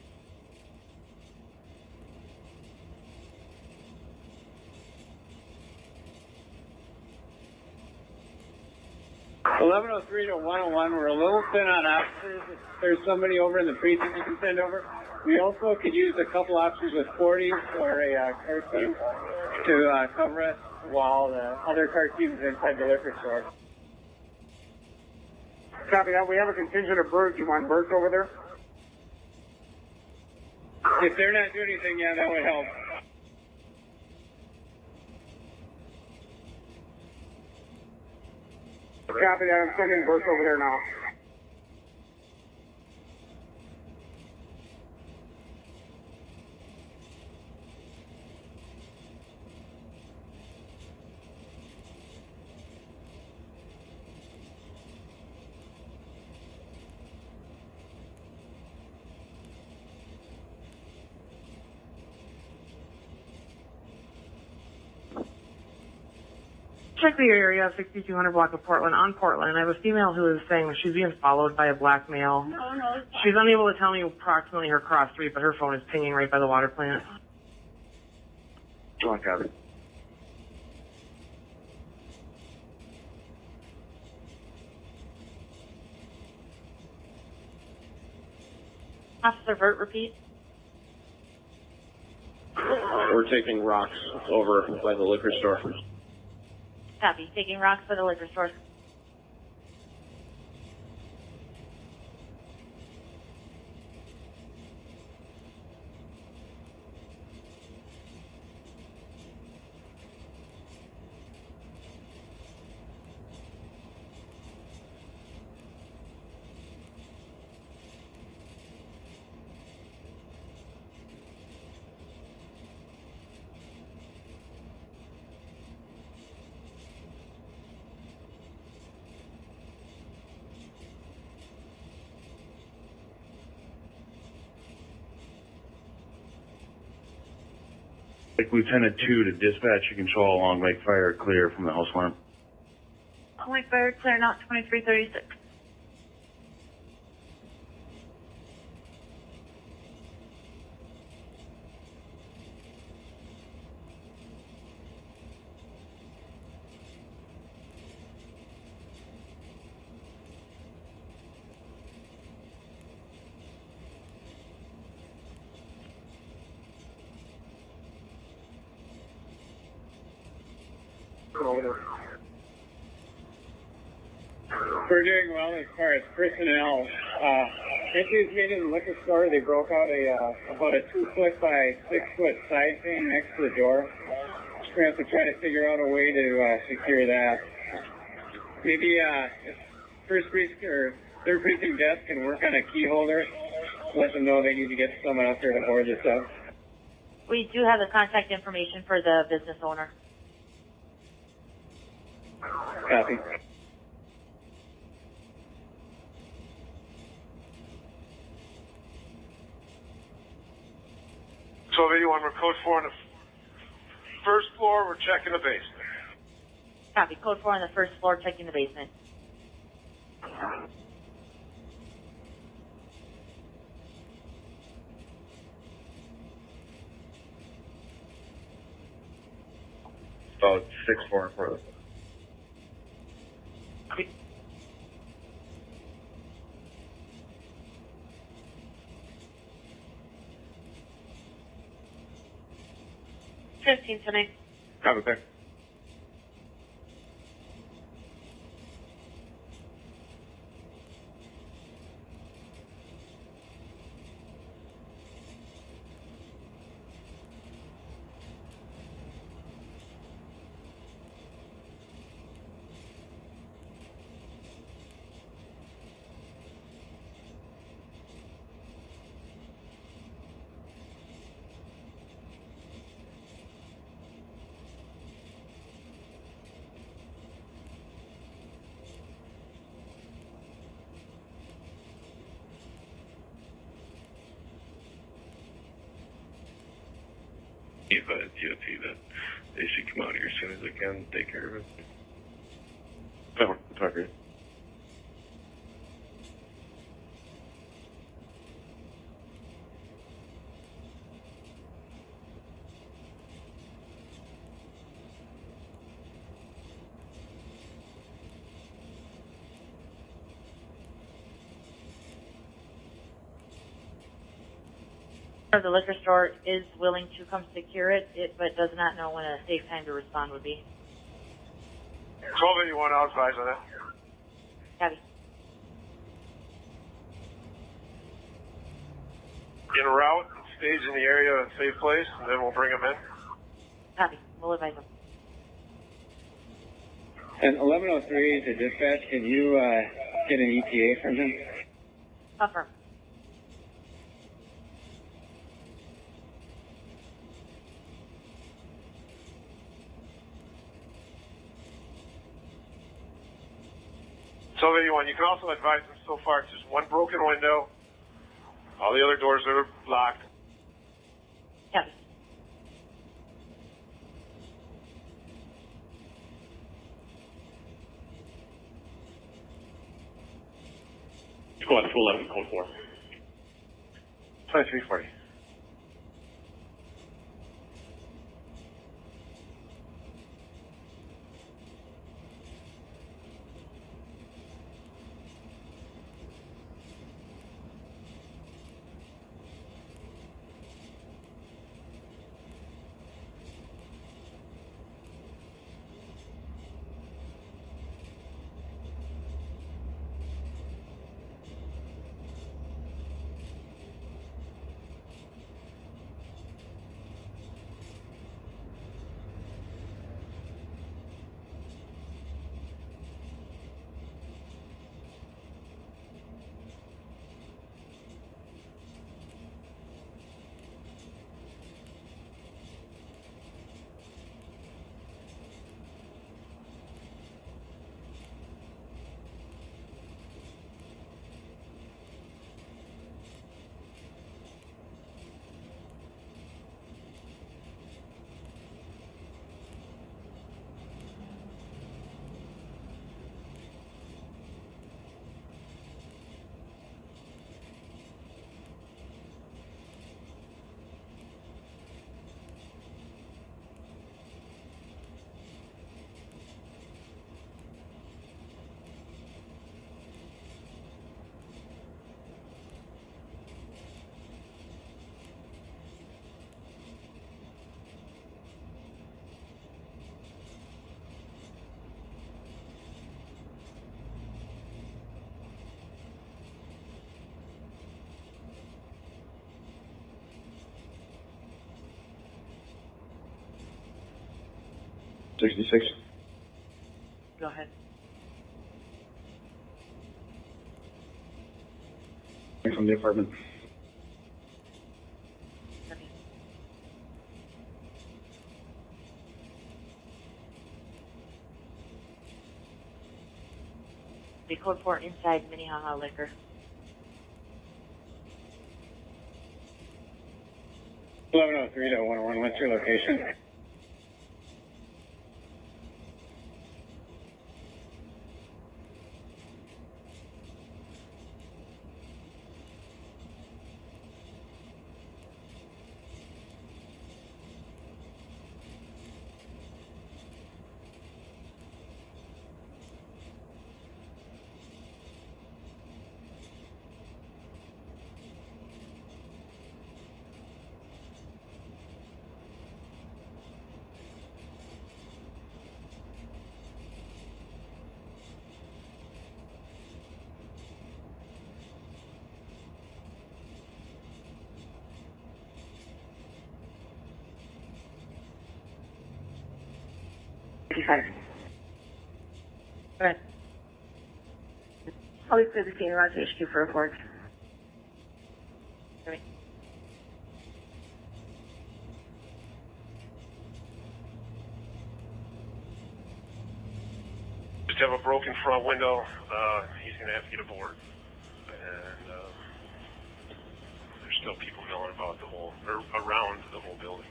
1103 to 101, we're a little thin on officers. If there's somebody over in the precinct you can send over. We also could use a couple officers with 40 or a car team to cover us while the other car team is inside the liquor store. Copy that. We have a contingent of birds. You want birds over there? If they're not doing anything, yeah, that would help. Copy that. I'm sending birds over there now. Check the area, 6200 block of Portland, on Portland. I have a female who is saying that she's being followed by a black male. She's unable to tell me approximately her cross street, but her phone is pinging right by the water plant. Come on, copy. Officer Vert, repeat. We're taking rocks over by the liquor store. Copy. Taking rocks for the liquor store. Lieutenant 2 to dispatch, you control along Lake Fire, clear from the house alarm. Lake Fire, clear, not 2336. Over there. We're doing well as far as personnel. Entries made in the liquor store, they broke out about a 2-foot by 6-foot side pane next to the door. We're going to have to try to figure out a way to secure that. Maybe if first precinct or third precinct desk can work on a key holder, let them know they need to get someone out there to board this up. We do have the contact information for the business owner. Copy. So if anyone, we're code 4 on the first floor, we're checking the basement. Copy. Code 4 on the first floor, checking the basement. About 6-4 for the. Copy. tonight. Copy, there. Advise DOT that they should come out here as soon as they can and take care of it. Oh, sorry. The liquor store is willing to come secure it, but does not know when a safe time to respond would be. 1281, I'll advise on that. Copy. En route, stage in the area, a safe place, and then we'll bring them in. Copy. We'll advise them. And 1103 to dispatch, can you get an ETA from him? Confirm. So 81, you can also advise them so far it's just one broken window. All the other doors are locked. Copy. Squad 211, code 4. 2340. Go ahead. From the apartment. Copy. The code 4 inside Minnehaha Liquor. 1103 to 101, what's your location? Right. I'll be clear the scene around HQ for report. Right. Just have a broken front window. He's going to have to get a board. And there's still people milling about the whole, or around the whole building.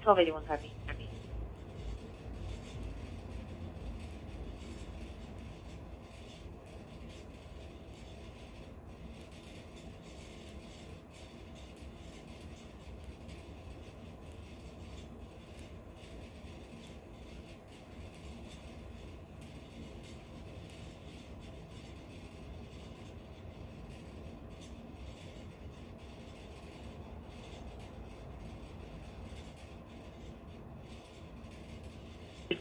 $12.81 copy.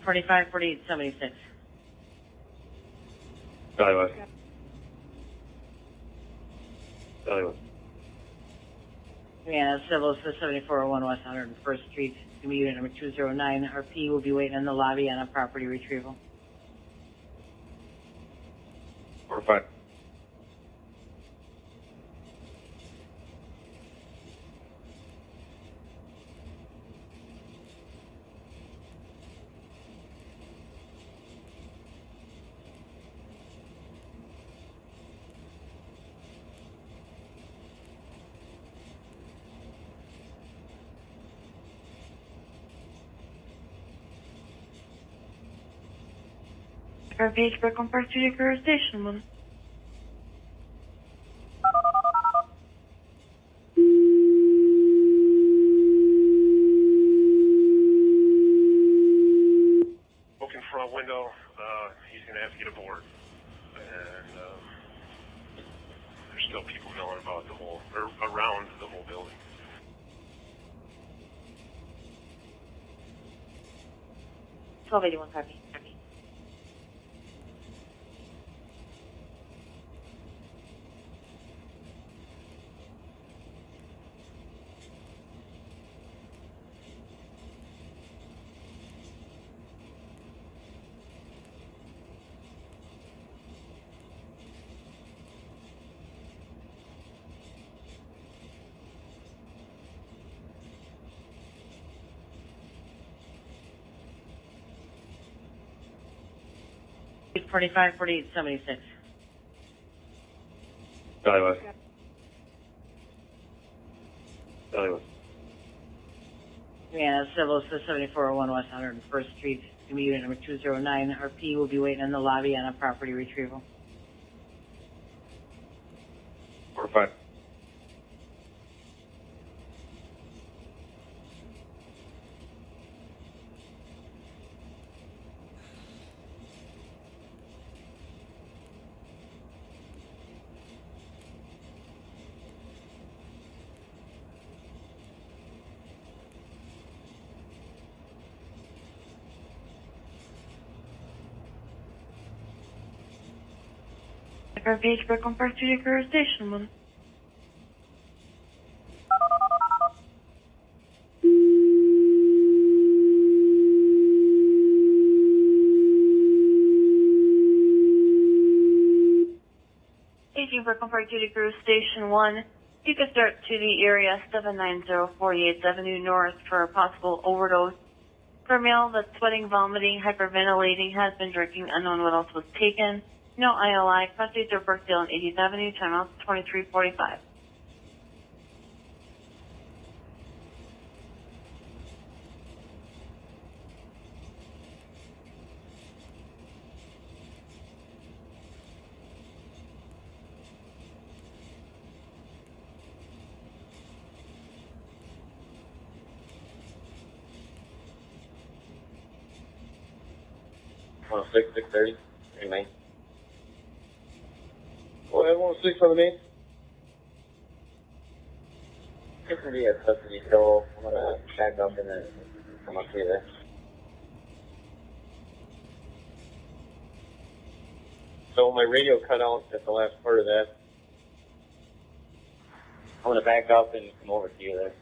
45, 48, 76. Valley West. Valley West. Yeah, Civil is 7401 West 101st Street. It's going to be unit number 209. RP will be waiting in the lobby on a property retrieval. 45. Page per compartire your station, man. Broken front window. He's gonna have to get a board. And there's still people milling about the whole, or around the whole building. Twelve 81 copy. 45, 48, 76. Valley West. Valley West. Yeah, Civil is 7401 West 101st Street. It's going to be unit number 209. RP will be waiting in the lobby on a property retrieval. 45. Page per compartire your station, man. Aging for compartire crew station 1. You can start to the area 790 48th Avenue North for a possible overdose. For male that's sweating, vomiting, hyperventilating, has been drinking, unknown what else was taken. No ILI, custody to Brookdale and 80th Avenue, timeout 2345. Oh, 630, 39. Go ahead, 106 on the main. It's gonna be a custody, so I'm gonna back up and then come up to you there. So my radio cut out at the last part of that. I'm gonna back up and come over to you there.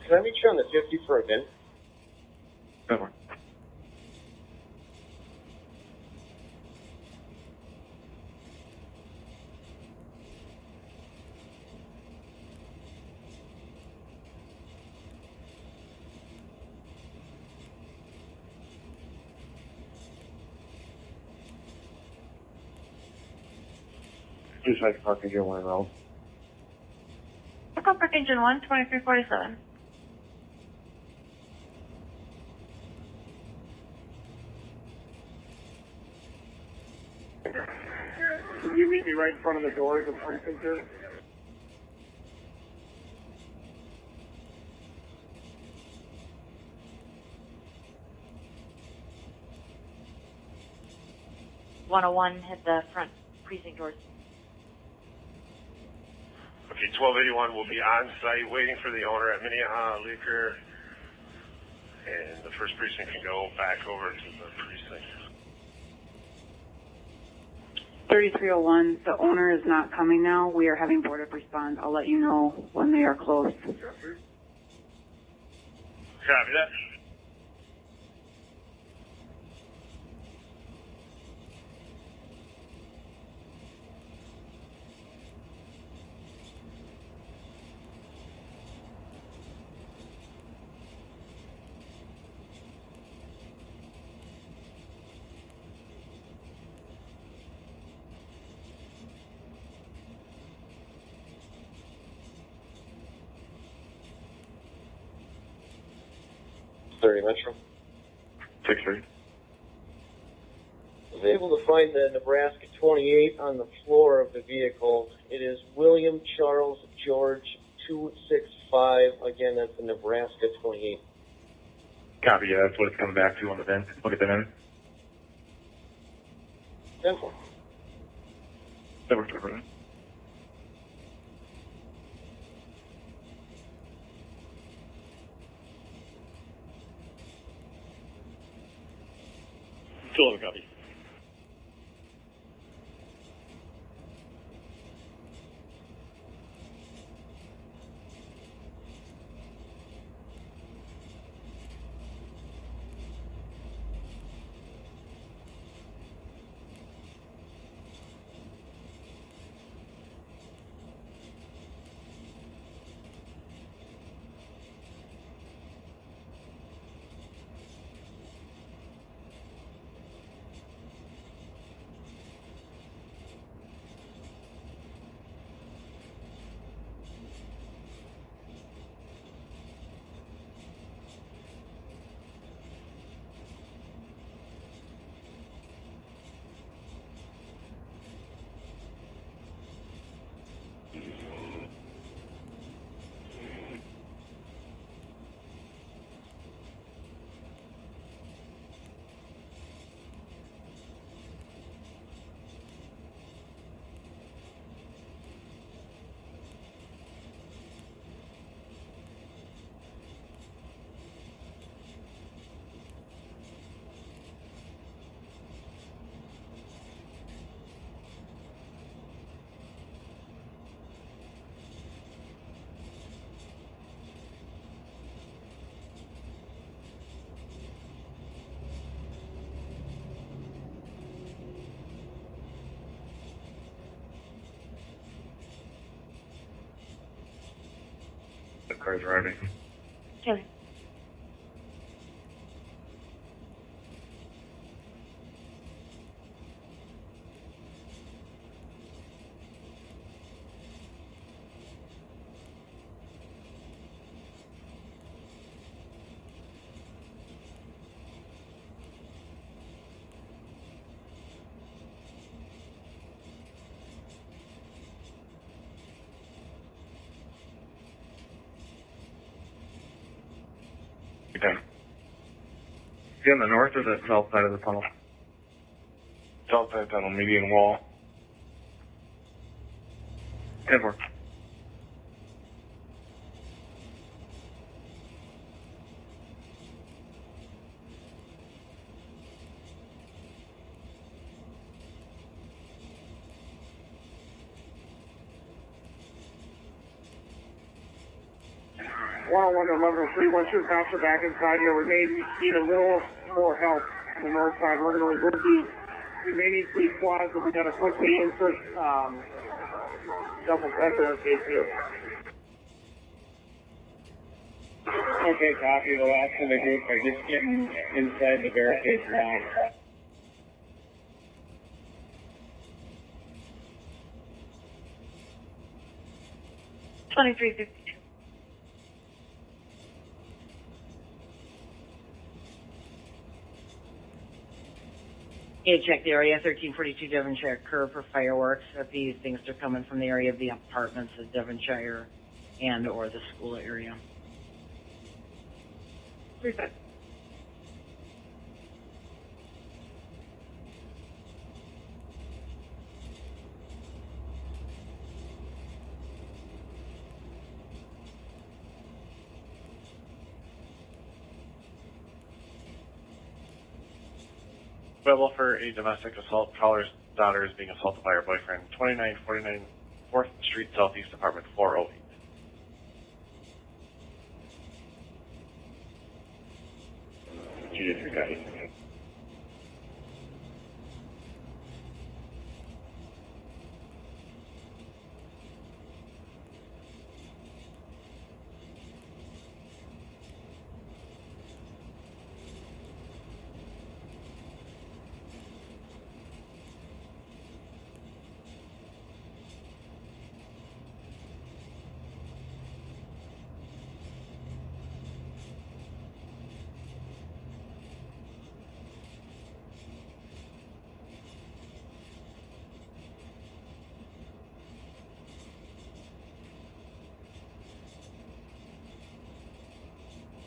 Can I meet you on the 50 for a bin? Over. Just like parking here one row. Park engine 1, 2347. You mean should be right in front of the doors of precinct here. Hit the front precinct doors. Okay, 1281 will be on site waiting for the owner at Minnehaha Liquor. And the first precinct can go back over to the precinct. 3301, the owner is not coming now. We are having board up respond. I'll let you know when they are closed. Copy that. Metro. 6-3. Was able to find the Nebraska 28 on the floor of the vehicle. It is William Charles George 265. Again, that's the Nebraska 28. Copy, yeah, that's what it's coming back to on the VIN. Look at the VIN. 10-4. That works for me. Still have a copy. The car's arriving. Okay. Okay. Is he on the north or the south side of the tunnel? South side tunnel, median wall. 10-4. One 1103, once you pass her back inside here, we may need a little more help on the north side. We're going to remove these remaining 3 squads, but we got to quickly insert double check in our case here. Okay, copy. The last of the group are just getting inside the barricades now. $23.52. Yeah, check the area 1342 Devonshire curve for fireworks. If these things are coming from the area of the apartments of Devonshire and or the school area. 3-5. Available for a domestic assault. Caller's daughter is being assaulted by her boyfriend. 2949 4th Street Southeast, apartment 408. Judith, got it.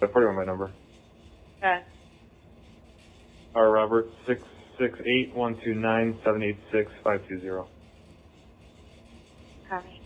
I put it on my number. Okay. R. Robert 668-129-786-520. Copy.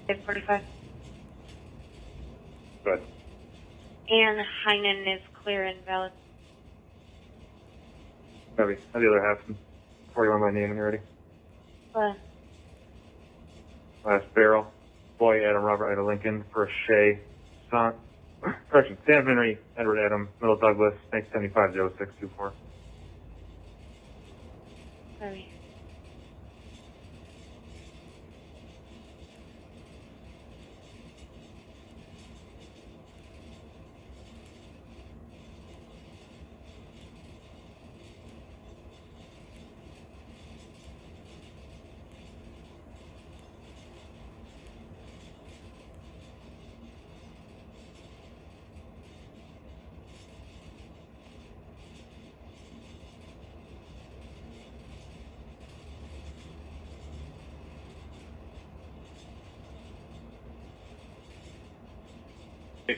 Okay, 45. Good. Ann Heinen is clear and valid. Heavy. Have the other half. 41 my name when you're ready. What? Last barrel. Boy, Adam Robert, Ida Lincoln. First Shay. Correction. Sam Henry, Edward Adam, Middle Douglas, 975-0624. Sorry.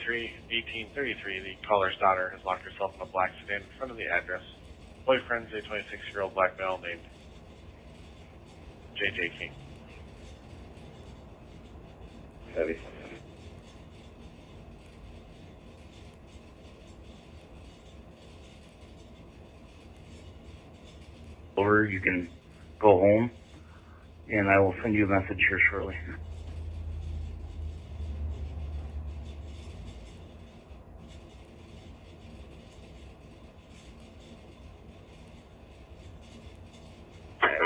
Three 1833. The caller's daughter has locked herself in a black sedan in front of the address. Boyfriend's a 26-year-old black male named J.J. King. Heavy. Over, you can go home, and I will send you a message here shortly.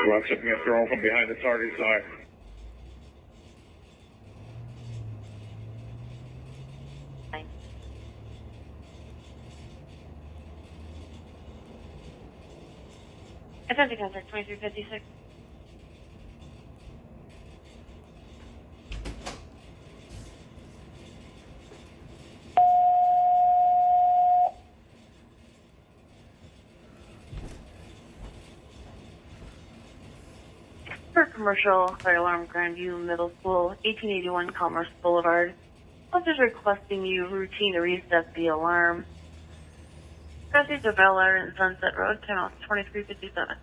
Rocks are being thrown from behind the target side. Attempted contact 2356. For commercial fire alarm, Grandview Middle School, 1881 Commerce Boulevard. Officers requesting you routine to reset the alarm. Passage of Bel Air and Sunset Road, 10 2357.